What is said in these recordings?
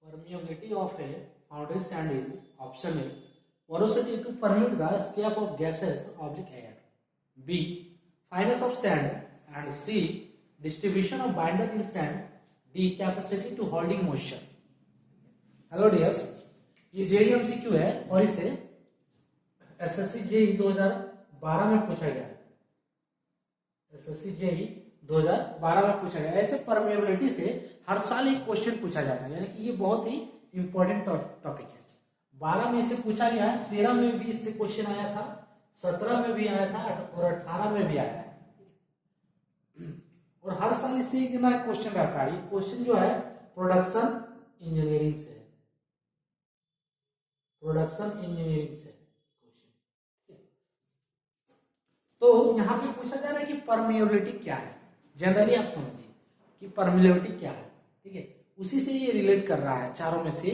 Permeability of a foundry sand is option A. Porosity to permit the escape of gases oblique air. B. Fineness of sand. And C. Distribution of binder in sand. D. Capacity to holding moisture. Hello dears, ये JEE MCQ है और इसे SSC JEE 2012 में पूछा गया। SSC JEE 2012 में पूछा गया। ऐसे परमेबिलिटी से हर साल एक क्वेश्चन पूछा जाता है, यानी कि ये बहुत ही इंपॉर्टेंट टॉपिक है। 12 में इसे पूछा गया है, 13 में भी इससे क्वेश्चन आया था, 17 में भी आया था और 18 में भी आया है। और हर साल इससे एक नया क्वेश्चन रहता है। ये क्वेश्चन जो है प्रोडक्शन इंजीनियरिंग से, प्रोडक्शन इंजीनियरिंग से क्वेश्चन। तो यहां पे पूछा जा रहा है कि परमेबिलिटी क्या है। जनरली आप समझिए कि परमेबिलिटी क्या है, ठीक है। उसी से ये रिलेट कर रहा है, चारों में से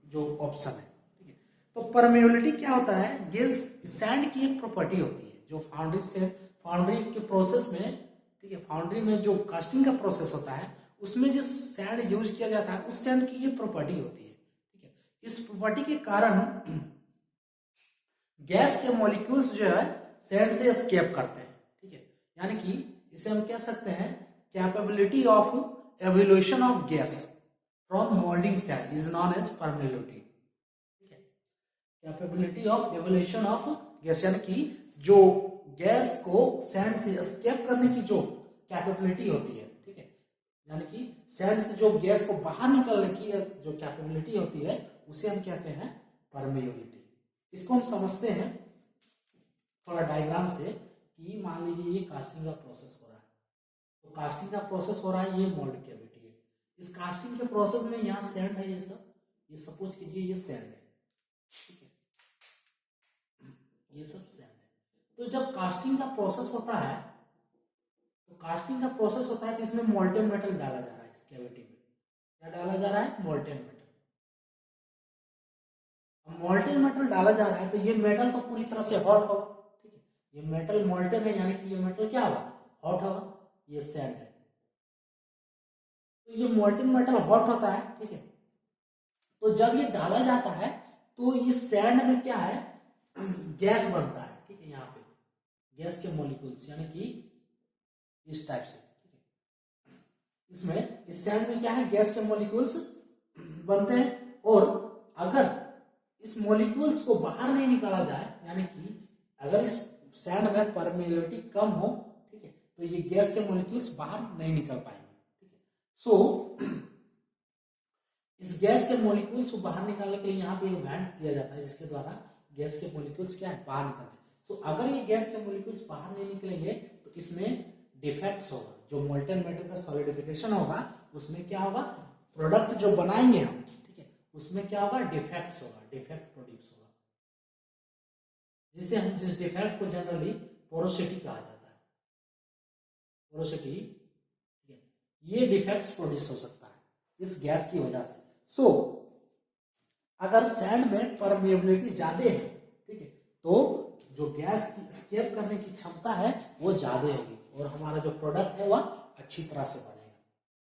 जो ऑप्शन है, ठीक है। तो परमेबिलिटी क्या होता है? गैस सैंड की एक प्रॉपर्टी होती है जो फाउंड्री के प्रोसेस में, ठीक है, फाउंड्री में जो कास्टिंग का प्रोसेस होता है उसमें जो सैंड यूज किया जाता है उस सैंड की ये प्रॉपर्टी होती है, ठीक है। इस प्रॉपर्टी के कारण गैस के मॉलिक्यूल्स जो है सैंड से एस्केप करते हैं, ठीक है। यानी कि इसे हम कह सकते हैं capability of evolution of gas from moulding sand is known as permeability, ठीक है। Capability of evolution of gas, यानी कि जो गैस को सैंड से एस्केप करने की जो कैपेबिलिटी होती है, ठीक है, यानी कि सैंड से जो गैस को बाहर निकलने की जो कैपेबिलिटी होती है उसे हम कहते हैं परमेबिलिटी। इसको हम समझते हैं थोड़ा डायग्राम से कि मान लीजिए ये कास्टिंग का प्रोसेस हो रहा है। तो कास्टिंग का प्रोसेस हो रहा है, ये मोल्ड कैविटी है। इस कास्टिंग के प्रोसेस में यहाँ सैंड है, ये सब, ये सपोज कीजिए ये सैंड है, ठीक है, ये सब सैंड है। तो जब कास्टिंग का प्रोसेस होता है, तो कास्टिंग का प्रोसेस होता है कि इसमें मोल्टेन मेटल डाला जा रहा है। इस कैविटी में क्या डाला जा रहा है? Molten metal. मोल्टेन मेटल डाला जा रहा है तो ये मेटल तो पूरी तरह से हॉट होगा, ठीक है। ये मेटल मोल्टेन है, यानी कि ये मेटल क्या होगा? हॉट होगा। ये सैंड है, तो ये मोल्टेन मेटल हॉट होता है, ठीक है। तो जब ये डाला जाता है तो इस सैंड में क्या है? गैस बनता है, ठीक है। यहाँ पे गैस के मॉलिक्यूल्स, यानी कि इस टाइप से, ठीक है। इसमें इस सैंड में क्या है? गैस के मॉलिक्यूल्स बनते हैं। और अगर इस मॉलिक्यूल्स को बाहर नहीं निकाला जाए, यानी कि अगर इस सैंड में परमेबिलिटी कम हो, ठीक है, तो ये गैस के मॉलिक्यूल्स बाहर नहीं निकल पाएंगे, ठीक है। सो इस गैस के मॉलिक्यूल्स को बाहर निकालने के लिए यहाँ पे एक वेंट दिया जाता है जिसके द्वारा गैस के मॉलिक्यूल्स क्या है? बाहर निकलते हैं। सो अगर ये गैस के मॉलिक्यूल्स बाहर नहीं निकलेंगे तो इसमें डिफेक्ट्स होगा। जो मोल्टेन मेटल का सॉलिडिफिकेशन होगा उसमें क्या होगा? प्रोडक्ट जो बनाएंगे हम, ठीक है, उसमें क्या होगा? डिफेक्ट्स होगा, डिफेक्ट प्रोड्यूस होगा, जिस डिफेक्ट को जनरली पोरोसिटी कहा जाता है। पोरोसिटी, ठीक है, ये डिफेक्ट्स प्रोड्यूस हो सकता है इस गैस की वजह से। सो अगर सैंड में परमेबिलिटी ज्यादा है, ठीक है, तो जो गैस की एस्केप करने की क्षमता है वो ज्यादा होगी और हमारा जो प्रोडक्ट है वह अच्छी तरह से बनेगा,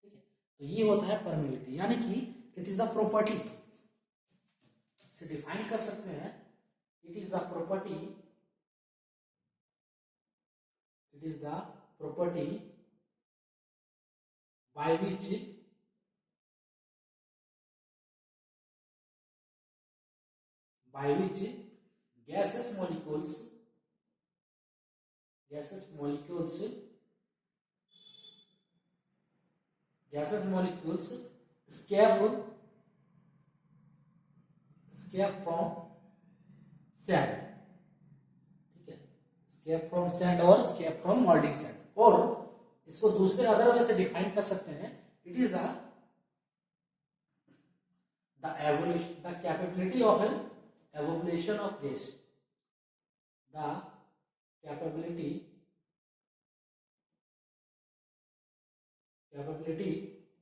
ठीक है। तो ये होता है परमेबिलिटी, यानी कि इट इज द प्रॉपर्टी, से डिफाइन कर सकते हैं। It is the property, it is the property by which gaseous molecules escape from sand, ठीक है, escape from sand और escape from molding sand। और इसको दूसरे अदर वे से डिफाइन कर सकते हैं। It is the capability of an evaporation of gas, the capability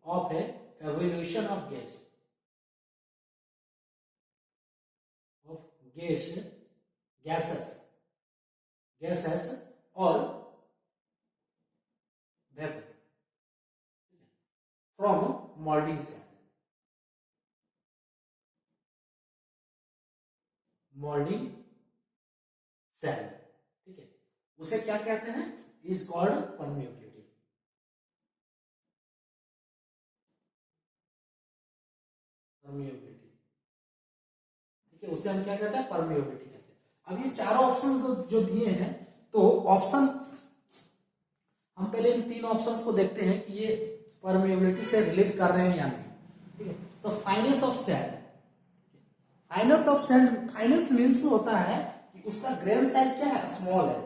of a evaluation of gases or vapor from molding sand, moulding sand, ठीक है, उसे क्या कहते हैं, इज कॉल्ड परमिएबिलिटी। परमिएबिलिटी, ठीक है, उसे हम क्या कहते हैं, परमिएबिलिटी कहते हैं। अब ये चारों ऑप्शन जो दिए हैं, तो ऑप्शन हम पहले इन तीन ऑप्शंस को देखते हैं कि ये परमिएबिलिटी से रिलेट कर रहे हैं या नहीं, ठीक है। तो finance of sand, finance of sand, finance means होता है कि उसका ग्रेन साइज क्या है, स्मॉल है।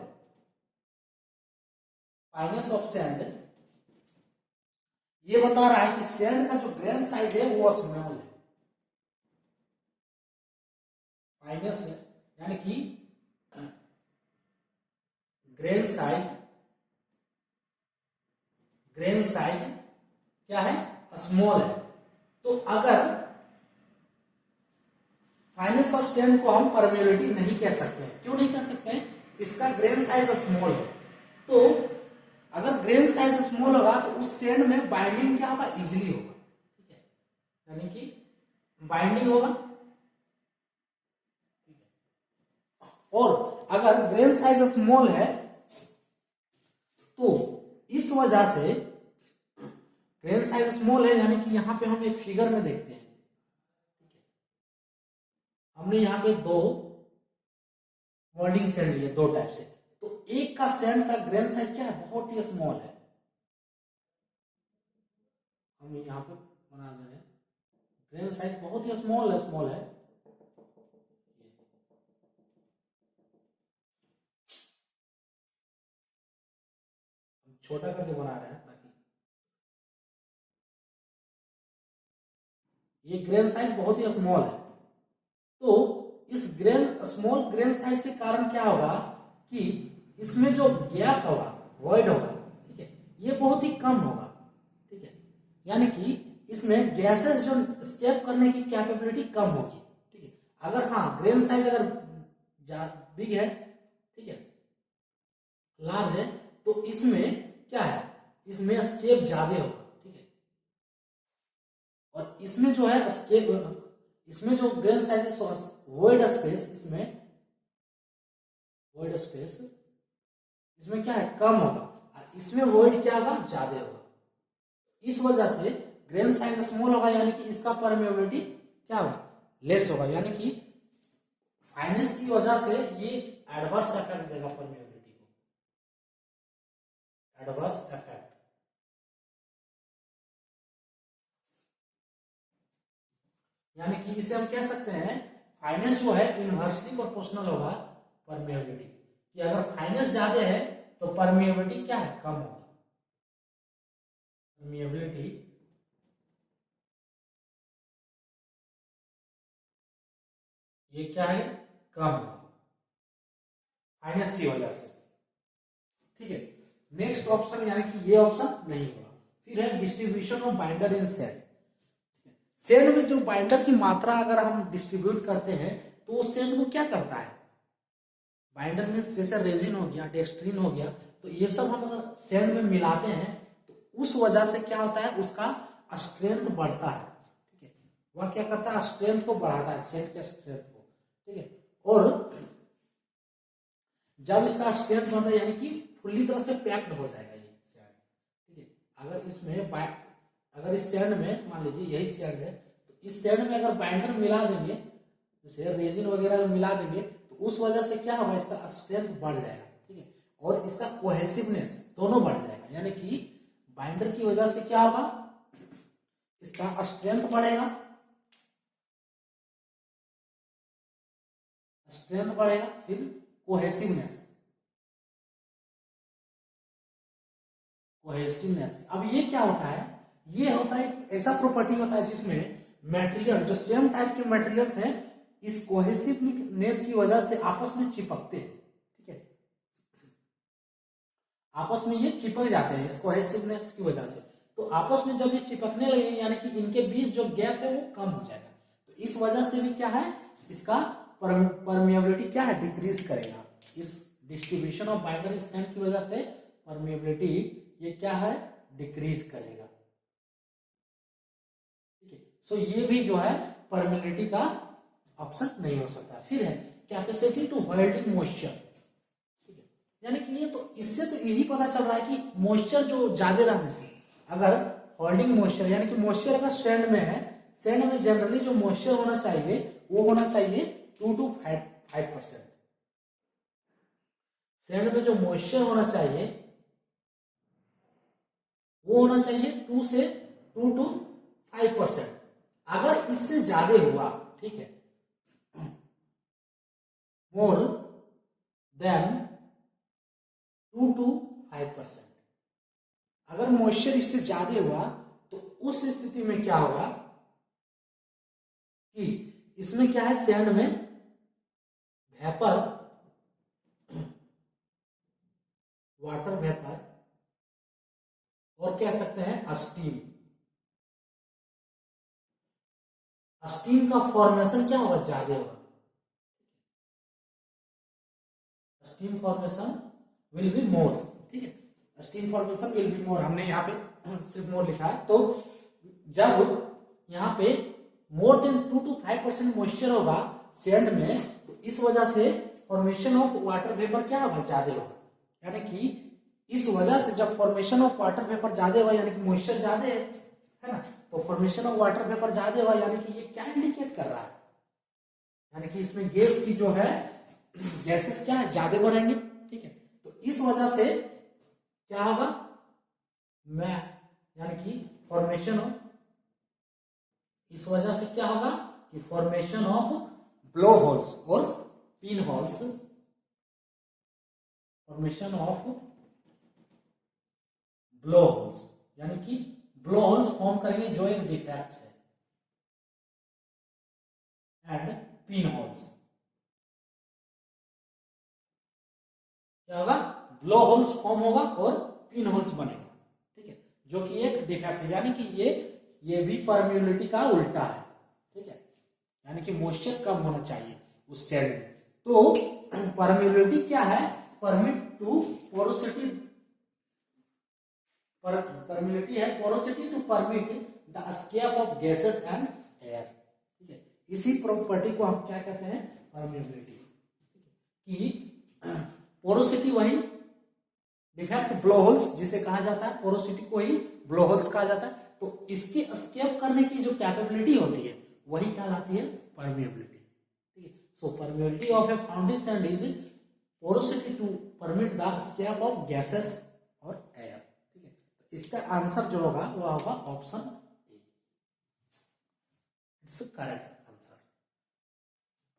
फाइनेंस ऑफ सैंड ये बता रहा है कि सैंड का जो ग्रेन साइज है वो स्मॉल है। फाइनेंस यानी कि ग्रेन साइज, ग्रेन साइज क्या है, स्मॉल है। तो अगर फाइनेंस ऑफ सैंड को हम परमिएबिलिटी नहीं कह सकते हैं, क्यों नहीं कह सकते हैं, इसका ग्रेन साइज स्मॉल है। तो अगर ग्रेन साइज स्मॉल होगा तो उस सैंड में बाइंडिंग क्या होगा, इजीली होगा, ठीक है, यानी कि बाइंडिंग होगा। और अगर ग्रेन साइज स्मॉल है तो इस वजह से, ग्रेन साइज स्मॉल है यानी कि यहां पे हम एक फिगर में देखते हैं, हमने यहां पे दो मोल्डिंग सैंड लिए, दो टाइप से। तो एक का सैंड का ग्रेन साइज क्या है, बहुत ही स्मॉल है। हम यहां पे बना दे रहे हैं, ग्रेन साइज बहुत ही स्मॉल है, स्मॉल है। छोटा करके बना रहे हैं ताकि ये ग्रेन साइज बहुत ही स्मॉल है। तो इस स्मॉल ग्रेन साइज के कारण क्या होगा कि इसमें जो गैप होगा, वॉइड होगा, ठीक है, ये बहुत ही कम होगा, ठीक है, यानी कि इसमें गैसेस जो एस्केप करने की कैपेबिलिटी कम होगी, ठीक है। अगर हाँ ग्रेन साइज अगर बिग है, ठीक है, लार्ज है, तो इसमें क्या है, इसमें एस्केप ज्यादा होगा, ठीक है। और इसमें जो है एस्केप, इसमें जो ग्रेन साइज है, वॉइड स्पेस, इसमें वॉइड स्पेस इसमें क्या है, कम होगा, और इसमें वॉइड क्या होगा, ज्यादा होगा। इस वजह से ग्रेन साइज स्मॉल होगा, यानी कि इसका परमेबिलिटी क्या होगा, लेस होगा, यानी कि फाइनेंस की वजह से ये एडवर्स इफेक्ट देगा परमेबिलिटी को, एडवर्स इफेक्ट। यानी कि इसे हम कह सकते हैं, फाइनेंस जो है इनवर्सली प्रोपोर्शनल होगा परमेबिलिटी कि अगर फाइनेंस ज्यादा है तो परमेबिलिटी क्या है, कम होगा। परमेबिलिटी ये क्या है, कम होगा फाइनेंस की वजह से, ठीक है। नेक्स्ट ऑप्शन यानी कि ये ऑप्शन नहीं होगा। फिर है distribution of binder in cell. Cell में जो बाइंडर की मात्रा अगर हम डिस्ट्रीब्यूट करते हैं तो वो सेल को क्या करता है, बाइंडर में जैसे रेजिन हो गया, डेक्स्ट्रीन हो गया, तो ये सब हम अगर सेल में मिलाते हैं तो उस वजह से क्या होता है, उसका स्ट्रेंथ बढ़ता है, ठीक है। वह क्या करता है, स्ट्रेंथ को बढ़ाता है, सेल के स्ट्रेंथ को, ठीक है। और जब इसका स्ट्रेंथ बढ़ता है यानी कि फुल्ली तरह से पैक्ड हो जाएगा ये सैंड, ठीक है। अगर इसमें अगर इस सैंड में मान लीजिए यही सैंड है, तो इस सैंड में अगर बाइंडर मिला देंगे, जैसे रेजिन वगैरह मिला देंगे, तो उस वजह से क्या होगा, इसका स्ट्रेंथ बढ़ जाएगा, ठीक है। और इसका कोहेसिवनेस दोनों बढ़ जाएगा, यानी कि बाइंडर की वजह से क्या होगा, इसका स्ट्रेंथ बढ़ेगा, स्ट्रेंथ बढ़ेगा, फिर कोहेसिवनेस, कोहेसिवनेस। अब ये क्या होता है, ये होता है ऐसा प्रॉपर्टी होता है जिसमें मटेरियल जो सेम टाइप के मटेरियल्स हैं इस कोहेसिवनेस की वजह से आपस में चिपकते हैं, ठीक है, आपस में ये चिपक जाते हैं इस कोहेसिवनेस की वजह से। तो आपस में जब ये चिपकने लगे यानी कि इनके बीच जो गैप है वो कम हो जाएगा, तो इस वजह से भी क्या है, इसका परमिएबिलिटी क्या है, डिक्रीज करेगा। इस डिस्ट्रीब्यूशन ऑफ बाइंडर सेंड की वजह से परमिएबिलिटी ये क्या है, डिक्रीज करेगा, ठीक है। सो ये भी जो है परमिएबिलिटी का ऑप्शन नहीं हो सकता। फिर है कैपेसिटी टू होल्डिंग मॉइस्चर, ठीक है। यानी कि ये तो इससे तो इजी पता चल रहा है कि मॉइस्चर जो ज्यादा रहने से, अगर होल्डिंग मॉइस्चर यानी कि मॉइस्चर अगर सैंड में है, सैंड में जनरली जो मॉइस्चर होना चाहिए वो होना चाहिए 2 to 5%। सैंड में जो मॉइस्चर होना चाहिए वो होना चाहिए 2 to 5%। अगर इससे ज्यादा हुआ, ठीक है, मोर देन 2 to 5%, अगर मॉइस्चर इससे ज्यादा हुआ तो उस स्थिति में क्या होगा कि इसमें क्या है, सैंड में वेपर, वाटर वेपर और कह सकते हैं स्टीम, स्टीम का फॉर्मेशन क्या होगा, ज्यादा होगा। Steam formation will be more, ठीक है, steam formation will be more, हमने यहाँ पे सिर्फ मोर लिखा है। तो जब यहाँ पे मोर देन 2 to 5% मॉइस्चर होगा सैंड में, तो इस वजह से फॉर्मेशन ऑफ वाटर वेपर क्या होगा, ज्यादा होगा। यानी कि इस वजह से जब फॉर्मेशन ऑफ वाटर वेपर ज्यादा होगा, यानी कि मॉइस्चर ज्यादा है ना, तो फॉर्मेशन ऑफ वाटर वेपर ज्यादा होगा, यानी कि ये क्या इंडिकेट कर रहा है, यानी कि इसमें गैस की जो है, गैसेस क्या है, ज्यादा बढ़ेंगे, ठीक है। तो इस वजह से क्या होगा, मैं यानी कि फॉर्मेशन ऑफ, इस वजह से क्या होगा कि फॉर्मेशन ऑफ ब्लो होल्स और pin holes, formation of blow holes, यानी कि ब्लो होल्स फॉर्म करेंगे जो एक डिफेक्ट है, एंड पिन होल्स, क्या होगा, ब्लो होल्स फॉर्म होगा और पिन होल्स बनेगा, ठीक है, जो कि एक डिफेक्ट है। यानी कि ये भी परमेबिलिटी का उल्टा है, ठीक है, यानी कि मॉइस्चर कम होना चाहिए उस सेल में। तो परमेबिलिटी क्या है, परमिट टू पोरोसिटी, परमेबिलिटी है porosity to permit the escape of gases and air, ठीक है। इसी प्रॉपर्टी को हम क्या कहते हैं, परमेबिलिटी, कि पोरोसिटी वही डिफेक्ट ब्लो होल्स जिसे कहा जाता है, पोरोसिटी को ही ब्लो होल्स कहा जाता है। तो इसके एस्केप करने की जो कैपेबिलिटी होती है वही कहलाती है परमेबिलिटी, ठीक है। So permeability of a foundation is porosity to permit the escape of gases और एयर, ठीक है। तो इसका आंसर जो होगा वो होगा option A, it's correct answer.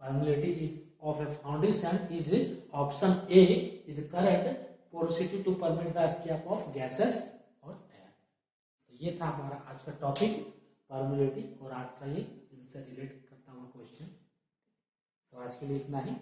Permeability of a foundation is option A is correct, porosity to permit the escape of gases और air। तो ये था हमारा आज का टॉपिक परमेबिलिटी, और आज का ये इनसे रिलेट करता हुआ क्वेश्चन। तो आज के लिए इतना ही।